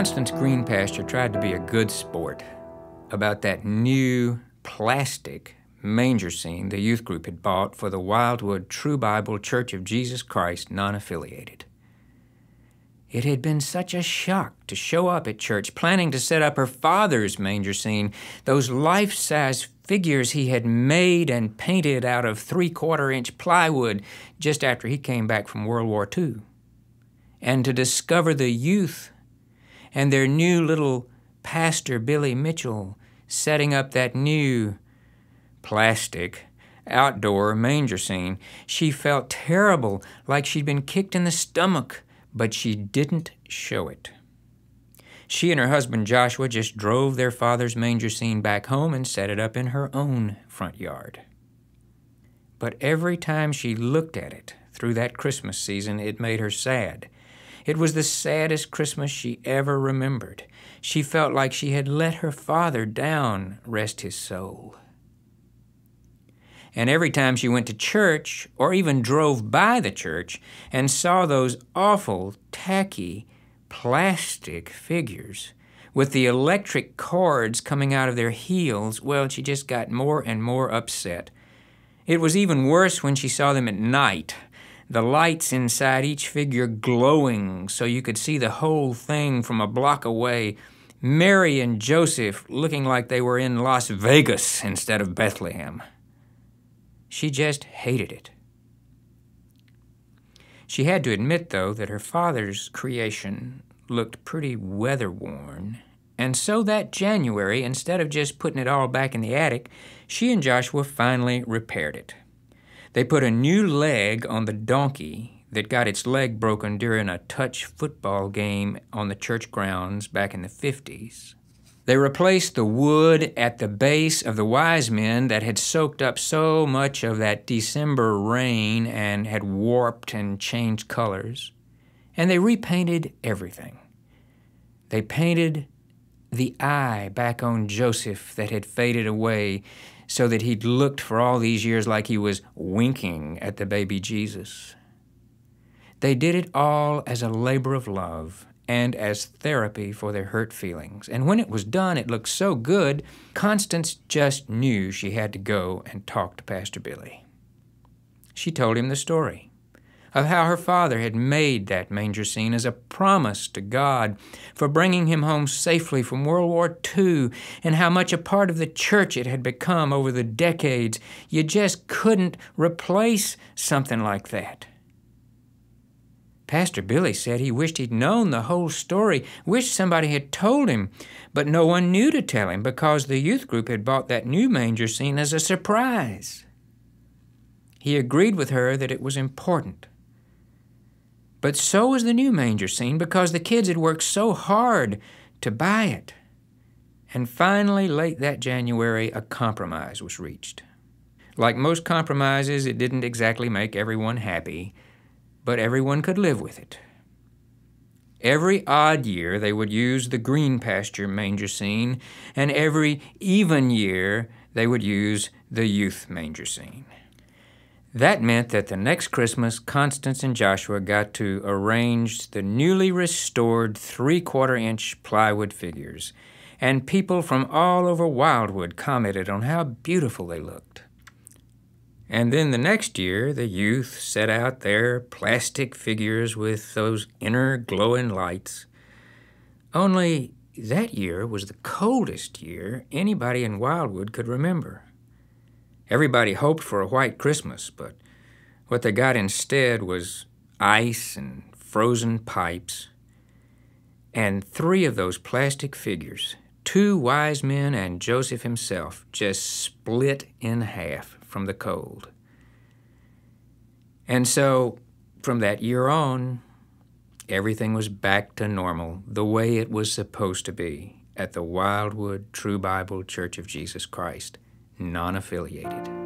Constance Greenpasture tried to be a good sport about that new plastic manger scene the youth group had bought for the Wildwood True Bible Church of Jesus Christ non-affiliated. It had been such a shock to show up at church planning to set up her father's manger scene, those life-size figures he had made and painted out of 3/4-inch plywood just after he came back from World War II. And to discover the youth and their new little Pastor Billy Mitchell setting up that new plastic outdoor manger scene, she felt terrible, like she'd been kicked in the stomach, but she didn't show it. She and her husband Joshua just drove their father's manger scene back home and set it up in her own front yard. But every time she looked at it through that Christmas season, it made her sad. It was the saddest Christmas she ever remembered. She felt like she had let her father down, rest his soul. And every time she went to church, or even drove by the church, and saw those awful, tacky, plastic figures with the electric cords coming out of their heels, well, she just got more and more upset. It was even worse when she saw them at night, the lights inside each figure glowing so you could see the whole thing from a block away, Mary and Joseph looking like they were in Las Vegas instead of Bethlehem. She just hated it. She had to admit, though, that her father's creation looked pretty weather-worn, and so that January, instead of just putting it all back in the attic, she and Joshua finally repaired it. They put a new leg on the donkey that got its leg broken during a touch football game on the church grounds back in the 50s. They replaced the wood at the base of the wise men that had soaked up so much of that December rain and had warped and changed colors. And they repainted everything. They painted the eye back on Joseph that had faded away so that he'd looked for all these years like he was winking at the baby Jesus. They did it all as a labor of love and as therapy for their hurt feelings. And when it was done, it looked so good, Constance just knew she had to go and talk to Pastor Billy. She told him the story of how her father had made that manger scene as a promise to God for bringing him home safely from World War II, and how much a part of the church it had become over the decades. You just couldn't replace something like that. Pastor Billy said he wished he'd known the whole story, wished somebody had told him, but no one knew to tell him because the youth group had bought that new manger scene as a surprise. He agreed with her that it was important. But so was the new manger scene because the kids had worked so hard to buy it. And finally, late that January, a compromise was reached. Like most compromises, it didn't exactly make everyone happy, but everyone could live with it. Every odd year, they would use the Greenpasture manger scene, and every even year, they would use the youth manger scene. That meant that the next Christmas, Constance and Joshua got to arrange the newly restored 3/4-inch plywood figures, and people from all over Wildwood commented on how beautiful they looked. And then the next year, the youth set out their plastic figures with those inner glowing lights. Only that year was the coldest year anybody in Wildwood could remember. Everybody hoped for a white Christmas, but what they got instead was ice and frozen pipes. And 3 of those plastic figures, 2 wise men and Joseph himself, just split in half from the cold. And so, from that year on, everything was back to normal, the way it was supposed to be at the Wildwood True Bible Church of Jesus Christ, non-affiliated.